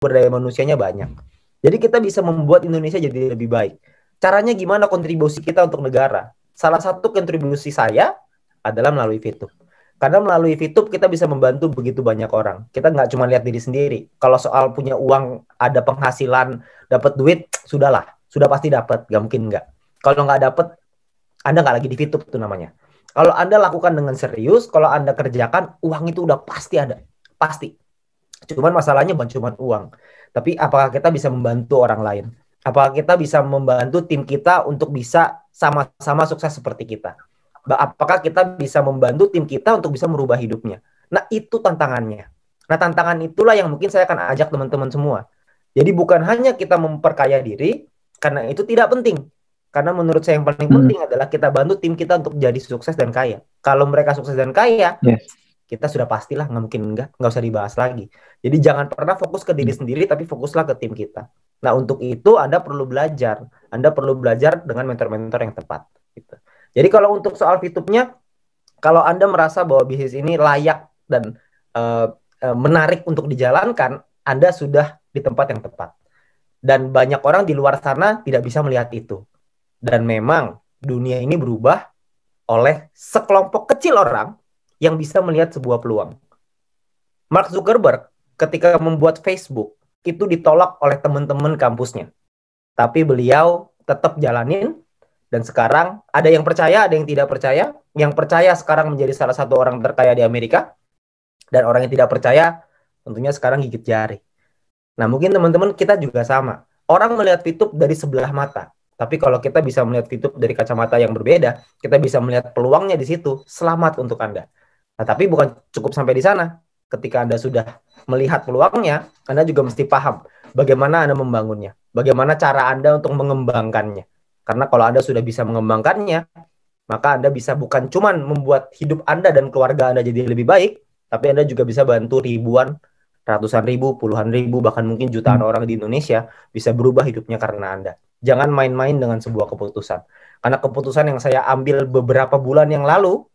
daya manusianya banyak. Jadi kita bisa membuat Indonesia jadi lebih baik. Caranya gimana kontribusi kita untuk negara? Salah satu kontribusi saya adalah melalui VTube. Karena melalui VTube kita bisa membantu begitu banyak orang. Kita nggak cuma lihat diri sendiri. Kalau soal punya uang, ada penghasilan, dapat duit, sudahlah. Sudah pasti dapat, nggak mungkin nggak. Kalau nggak dapat, Anda nggak lagi di VTube itu namanya. Kalau Anda lakukan dengan serius, kalau Anda kerjakan, uang itu udah pasti ada. Pasti. Cuman masalahnya bukan cuma uang. Tapi apakah kita bisa membantu orang lain? Apakah kita bisa membantu tim kita untuk bisa sama-sama sukses seperti kita? Apakah kita bisa membantu tim kita untuk bisa merubah hidupnya? Nah, itu tantangannya. Nah, tantangan itulah yang mungkin saya akan ajak teman-teman semua. Jadi bukan hanya kita memperkaya diri, karena itu tidak penting. Karena menurut saya yang paling penting adalah kita bantu tim kita untuk jadi sukses dan kaya. Kalau mereka sukses dan kaya, kita sudah pastilah nggak mungkin nggak usah dibahas lagi. Jadi jangan pernah fokus ke diri sendiri, tapi fokuslah ke tim kita. Nah, untuk itu Anda perlu belajar. Anda perlu belajar dengan mentor-mentor yang tepat. Gitu. Jadi kalau untuk soal VTube-nya, kalau Anda merasa bahwa bisnis ini layak dan menarik untuk dijalankan, Anda sudah di tempat yang tepat. Dan banyak orang di luar sana tidak bisa melihat itu. Dan memang dunia ini berubah oleh sekelompok kecil orang yang bisa melihat sebuah peluang. Mark Zuckerberg ketika membuat Facebook itu ditolak oleh teman-teman kampusnya. Tapi beliau tetap jalanin dan sekarang ada yang percaya, ada yang tidak percaya. Yang percaya sekarang menjadi salah satu orang terkaya di Amerika dan orang yang tidak percaya tentunya sekarang gigit jari. Nah, mungkin teman-teman kita juga sama. Orang melihat VTube dari sebelah mata. Tapi kalau kita bisa melihat VTube dari kacamata yang berbeda, kita bisa melihat peluangnya di situ. Selamat untuk Anda. Nah, tapi bukan cukup sampai di sana. Ketika Anda sudah melihat peluangnya, Anda juga mesti paham bagaimana Anda membangunnya. Bagaimana cara Anda untuk mengembangkannya. Karena kalau Anda sudah bisa mengembangkannya, maka Anda bisa bukan cuma membuat hidup Anda dan keluarga Anda jadi lebih baik, tapi Anda juga bisa bantu ribuan, ratusan ribu, puluhan ribu, bahkan mungkin jutaan orang di Indonesia bisa berubah hidupnya karena Anda. Jangan main-main dengan sebuah keputusan. Karena keputusan yang saya ambil beberapa bulan yang lalu,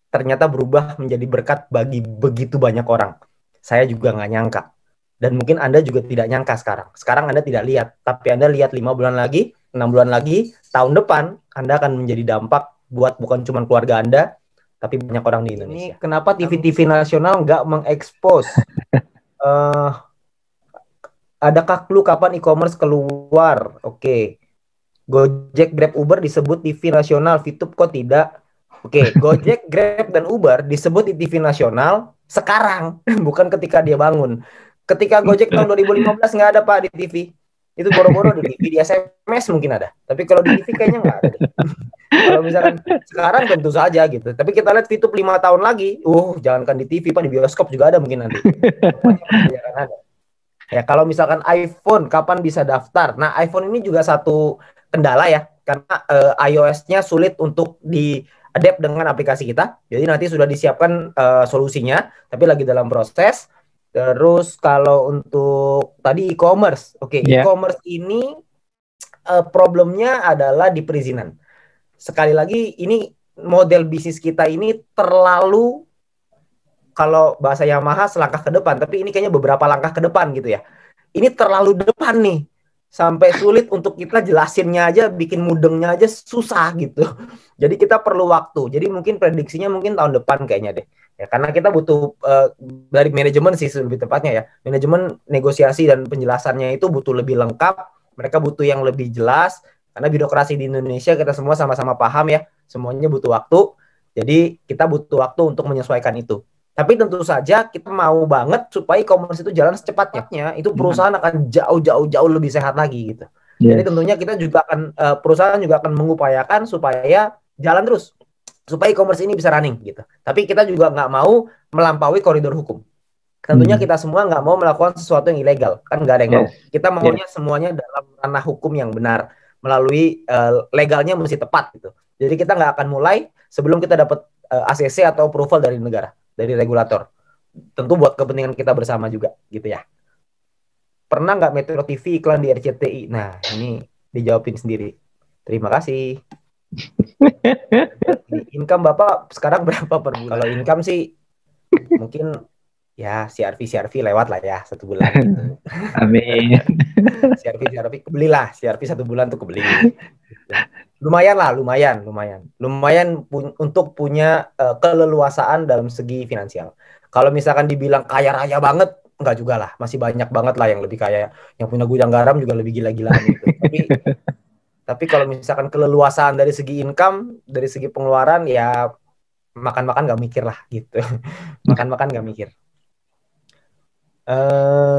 ternyata berubah menjadi berkat bagi begitu banyak orang. Saya juga nggak nyangka. Dan mungkin Anda juga tidak nyangka sekarang. Sekarang Anda tidak lihat. Tapi Anda lihat 5 bulan lagi, 6 bulan lagi, tahun depan, Anda akan menjadi dampak buat bukan cuma keluarga Anda, tapi banyak orang di Indonesia. Ini kenapa TV-TV nasional nggak mengekspos? Adakah clue kapan e-commerce keluar? Oke. Gojek, Grab, Uber disebut TV nasional, VTube kok tidak? Oke, Gojek, Grab, dan Uber disebut di TV nasional sekarang, bukan ketika dia bangun. Ketika Gojek tahun 2015 nggak ada Pak di TV. Itu boro-boro di TV, di SMS mungkin ada. Tapi kalau di TV kayaknya nggak ada. Kalau misalkan sekarang tentu saja gitu. Tapi kita lihat VTube 5 tahun lagi, jangankan di TV Pak, di bioskop juga ada mungkin nanti. Semuanya akan ada. Ya, kalau misalkan iPhone kapan bisa daftar? Nah, iPhone ini juga satu kendala ya, karena iOS-nya sulit untuk di-adapt dengan aplikasi kita. Jadi nanti sudah disiapkan solusinya, tapi lagi dalam proses. Terus kalau untuk tadi e-commerce, e-commerce ini problemnya adalah di perizinan. Sekali lagi, ini model bisnis kita ini terlalu, kalau bahasa Yamaha selangkah ke depan, tapi ini kayaknya beberapa langkah ke depan gitu ya. Ini terlalu depan nih, sampai sulit untuk kita jelasinnya aja, bikin mudengnya aja susah gitu. Jadi kita perlu waktu. Jadi mungkin prediksinya mungkin tahun depan kayaknya deh. Ya, karena kita butuh dari manajemen sih lebih tepatnya ya. Manajemen negosiasi dan penjelasannya itu butuh lebih lengkap. Mereka butuh yang lebih jelas. Karena birokrasi di Indonesia kita semua sama-sama paham ya. Semuanya butuh waktu. Jadi kita butuh waktu untuk menyesuaikan itu. Tapi tentu saja kita mau banget supaya e-commerce itu jalan secepatnya. Itu perusahaan akan jauh lebih sehat lagi gitu. Jadi tentunya kita juga akan perusahaan juga akan mengupayakan supaya jalan terus, supaya e-commerce ini bisa running gitu. Tapi kita juga nggak mau melampaui koridor hukum. Tentunya kita semua nggak mau melakukan sesuatu yang ilegal, kan nggak ada yang mau. Kita maunya semuanya dalam ranah hukum yang benar, melalui legalnya mesti tepat gitu. Jadi kita nggak akan mulai sebelum kita dapat ACC atau approval dari negara, dari regulator. Tentu buat kepentingan kita bersama juga gitu ya. Pernah nggak Metro TV iklan di RCTI? Nah, ini dijawabin sendiri. Terima kasih. Income Bapak sekarang berapa per bulan? Kalau income sih mungkin Ya CRV lewat lah ya 1 bulan gitu. Amin. CRV kebelilah, CRV 1 bulan tuh kebeli. Gitu. Lumayan lah, lumayan untuk punya keleluasaan dalam segi finansial. Kalau misalkan dibilang kaya raya banget, enggak juga lah, masih banyak banget lah yang lebih kaya, yang punya gudang garam juga lebih gila-gilaan gitu. Tapi kalau misalkan keleluasaan dari segi income, dari segi pengeluaran ya makan-makan nggak mikir lah gitu. Makan-makan nggak mikir.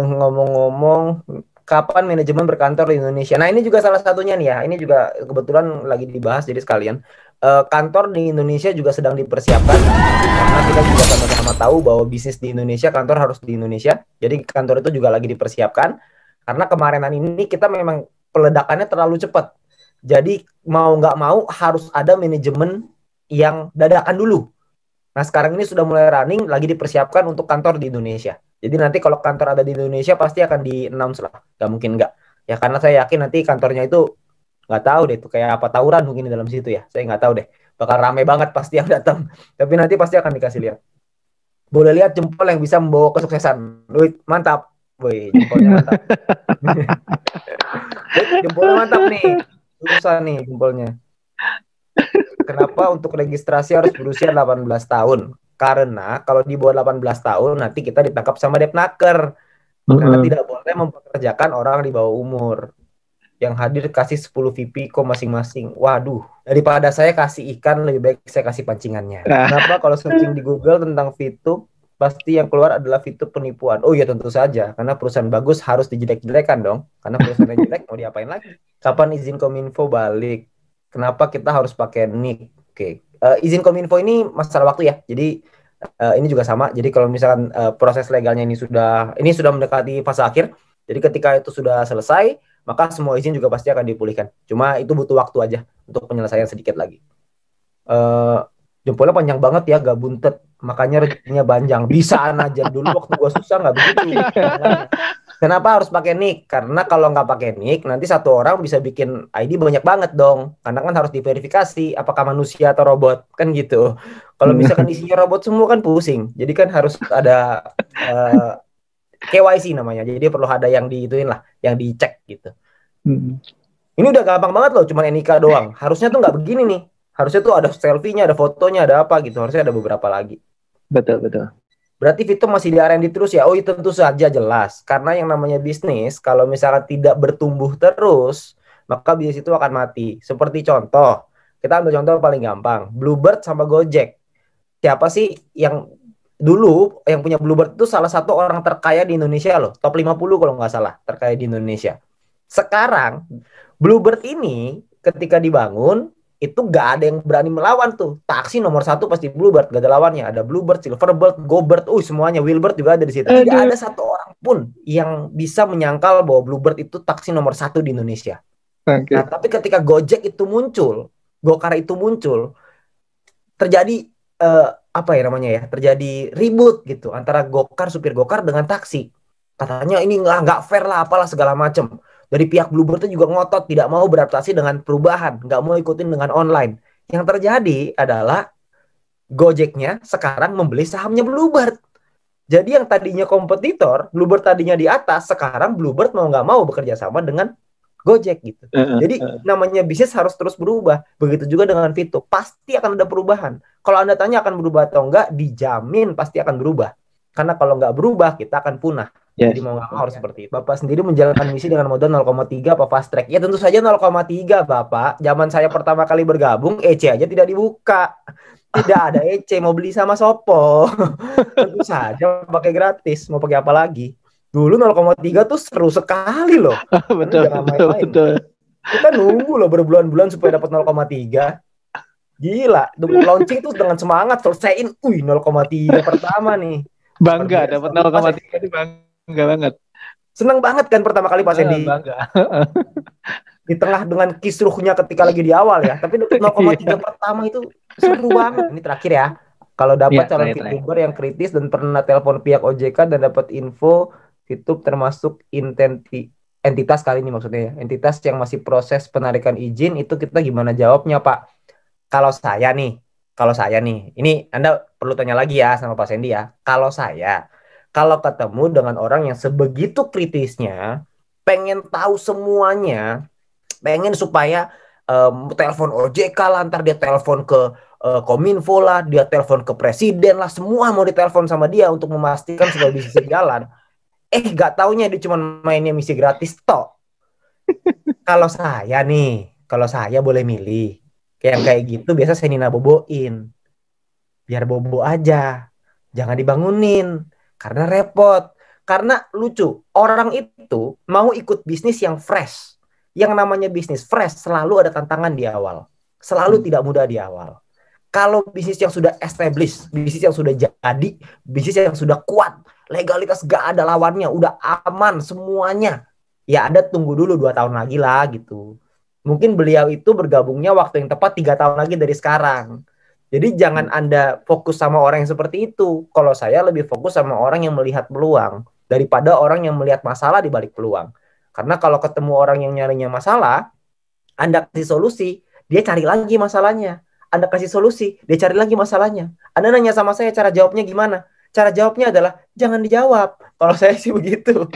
Ngomong-ngomong, kapan manajemen berkantor di Indonesia? Nah, ini juga salah satunya nih ya. Ini juga kebetulan lagi dibahas, jadi sekalian. Kantor di Indonesia juga sedang dipersiapkan karena kita juga sama-sama tahu bahwa bisnis di Indonesia, kantor harus di Indonesia. Jadi kantor itu juga lagi dipersiapkan karena kemarinan ini kita memang peledakannya terlalu cepat. Jadi mau nggak mau harus ada manajemen yang dadakan dulu. Nah, sekarang ini sudah mulai running, lagi dipersiapkan untuk kantor di Indonesia. Jadi nanti kalau kantor ada di Indonesia pasti akan di-announce lah. Gak mungkin nggak. Ya karena saya yakin nanti kantornya itu nggak tahu deh, itu kayak apa tawuran mungkin di dalam situ ya. Saya nggak tahu deh. Bakal rame banget pasti yang datang. Tapi nanti pasti akan dikasih lihat. Boleh lihat jempol yang bisa membawa kesuksesan. Wih, mantap. Wih, jempolnya mantap. Jempolnya mantap nih. Susah nih jempolnya. Kenapa untuk registrasi harus berusia 18 tahun? Karena kalau di bawah 18 tahun nanti kita ditangkap sama Depnaker. Karena tidak boleh mempekerjakan orang di bawah umur. Yang hadir kasih 10 VP kok masing-masing. Waduh, daripada saya kasih ikan lebih baik saya kasih pancingannya. Kenapa kalau searching di Google tentang VTube pasti yang keluar adalah VTube penipuan? Oh iya tentu saja, karena perusahaan bagus harus dijelek-jelekan dong. Karena perusahaan yang jelek mau diapain lagi? Kapan izin Kominfo balik? Kenapa kita harus pakai NIK? Oke, izin Kominfo ini masalah waktu ya. Jadi ini juga sama. Jadi kalau misalkan proses legalnya ini sudah mendekati fase akhir. Jadi ketika itu sudah selesai, maka semua izin juga pasti akan dipulihkan. Cuma itu butuh waktu aja untuk penyelesaian sedikit lagi. Jempolnya panjang banget ya, gak buntet. Makanya rezekinya panjang. Bisaan aja dulu waktu gua susah nggak begitu. Kenapa harus pakai nick? Karena kalau nggak pakai nick, nanti satu orang bisa bikin ID banyak banget dong. Karena kan harus diverifikasi apakah manusia atau robot, kan gitu. Kalau misalkan isinya robot semua kan pusing. Jadi kan harus ada KYC namanya. Jadi perlu ada yang diituin lah, yang dicek gitu. Ini udah gampang banget loh, cuman NIK doang. Harusnya tuh nggak begini nih. Harusnya tuh ada selfie-nya, ada fotonya, ada apa gitu. Harusnya ada beberapa lagi. Betul. Berarti Vito masih di R&D terus ya? Oh itu tentu saja jelas. Karena yang namanya bisnis, kalau misalkan tidak bertumbuh terus, maka bisnis itu akan mati. Seperti contoh, kita ambil contoh paling gampang. Bluebird sama Gojek. Siapa sih yang dulu yang punya Bluebird itu salah satu orang terkaya di Indonesia loh. Top 50 kalau nggak salah, terkaya di Indonesia. Sekarang, Bluebird ini ketika dibangun, itu gak ada yang berani melawan tuh. Taksi nomor 1 pasti Bluebird, gak ada lawannya. Ada Bluebird, Silverbird, GoBird, semuanya. Wheelbird juga ada di situ. Tidak ada satu orang pun yang bisa menyangkal bahwa Bluebird itu taksi nomor 1 di Indonesia. Nah, tapi ketika Gojek itu muncul, Gokar itu muncul, terjadi apa ya namanya ya? Terjadi ribut gitu antara supir Gokar dengan taksi. Katanya ini nggak fair lah, apalah segala macam. Dari pihak Bluebird itu juga ngotot, tidak mau beradaptasi dengan perubahan, nggak mau ikutin dengan online. Yang terjadi adalah Gojeknya sekarang membeli sahamnya Bluebird. Jadi yang tadinya kompetitor, Bluebird tadinya di atas, sekarang Bluebird mau nggak mau bekerja sama dengan Gojek gitu. Jadi namanya bisnis harus terus berubah. Begitu juga dengan Vito, pasti akan ada perubahan. Kalau Anda tanya akan berubah atau enggak, dijamin pasti akan berubah. Karena kalau nggak berubah, kita akan punah. Yes. Jadi mau nggak mau harus seperti itu. Bapak sendiri menjalankan misi dengan modal 0,3 apa fast track? Ya tentu saja 0,3 Bapak. Zaman saya pertama kali bergabung, EC aja tidak dibuka. Tidak ada EC, mau beli sama Sopo. Tentu saja pakai gratis, mau pakai apa lagi? Dulu 0,3 tuh seru sekali loh. Betul. Kita nunggu loh berbulan-bulan supaya dapat 0,3. Gila, launching tuh dengan semangat selesaiin, 0,3 pertama nih. Bangga dapat 0,3 itu bangga banget. Senang banget kan pertama kali Pak Sandy. Bangga. Di tengah dengan kisruhnya ketika lagi di awal ya, tapi dapat 0,3 pertama itu seru banget. Ini terakhir ya. Kalau dapat calon VTuber yang kritis dan pernah telepon pihak OJK dan dapat info VTube termasuk entitas kali ini maksudnya ya. Entitas yang masih proses penarikan izin itu kita gimana jawabnya Pak? Kalau saya nih, ini Anda perlu tanya lagi ya sama Pak Sandy ya. Kalau saya Kalau ketemu dengan orang yang sebegitu kritisnya, pengen tahu semuanya, pengen supaya telepon OJK lah, ntar dia telepon ke Kominfo lah, dia telepon ke presiden lah, semua mau ditelepon sama dia untuk memastikan supaya bisa jalan. Gak taunya dia cuma mainnya misi gratis toh. Kalau saya boleh milih, kayak gitu biasa saya Nina boboin. Biar bobo aja. Jangan dibangunin. Karena repot. Karena lucu. Orang itu mau ikut bisnis yang fresh. Yang namanya bisnis fresh selalu ada tantangan di awal. Selalu tidak mudah di awal. Kalau bisnis yang sudah established, bisnis yang sudah jadi, bisnis yang sudah kuat, legalitas gak ada lawannya, udah aman semuanya. Ya Anda tunggu dulu 2 tahun lagi lah gitu. Mungkin beliau itu bergabungnya waktu yang tepat 3 tahun lagi dari sekarang. Jadi jangan Anda fokus sama orang yang seperti itu. Kalau saya lebih fokus sama orang yang melihat peluang daripada orang yang melihat masalah di balik peluang. Karena kalau ketemu orang yang nyarinya masalah, Anda kasih solusi, dia cari lagi masalahnya. Anda kasih solusi, dia cari lagi masalahnya. Anda nanya sama saya cara jawabnya gimana? Cara jawabnya adalah jangan dijawab. Kalau saya sih begitu.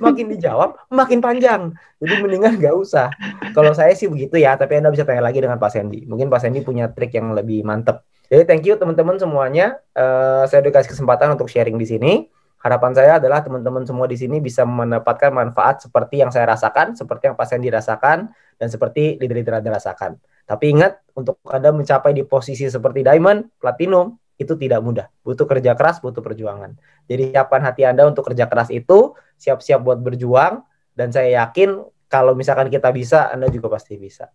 Makin dijawab, makin panjang. Jadi mendingan nggak usah. Kalau saya sih begitu ya, tapi Anda bisa tanya lagi dengan Pak Sandy. Mungkin Pak Sandy punya trik yang lebih mantep. Jadi thank you teman-teman semuanya. Saya udah kasih kesempatan untuk sharing di sini. Harapan saya adalah teman-teman semua di sini bisa mendapatkan manfaat seperti yang saya rasakan, seperti yang Pak Sandy rasakan, dan seperti leader-leader Anda rasakan. Tapi ingat, untuk Anda mencapai di posisi seperti Diamond, Platinum, itu tidak mudah. Butuh kerja keras, butuh perjuangan. Jadi siapkan hati Anda untuk kerja keras itu, siap-siap buat berjuang, dan saya yakin kalau misalkan kita bisa, Anda juga pasti bisa.